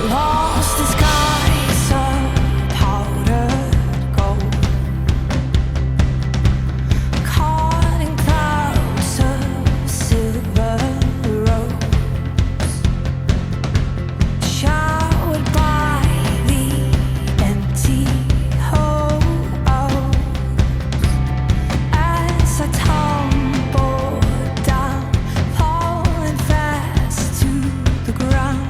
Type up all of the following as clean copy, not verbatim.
Lost the skies of powdered gold, caught in clouds of silver rose, showered by the empty holes as I tumbled down, falling fast to the ground.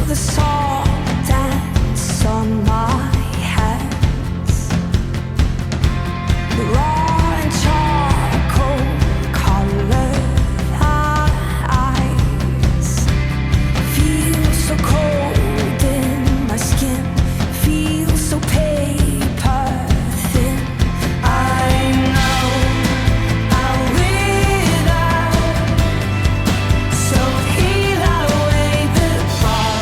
The salt dance on my hands, the raw and charcoal colored eyes feel so cold in my skin, feel so paper thin. I know I'll wither, so heal away the bark.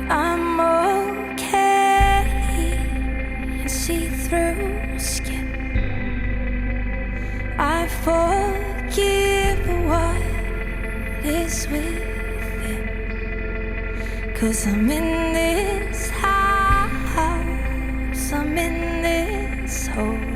I'm okay in see-through skin. I forgive what is within, 'cause I'm in this house, I'm in this hole.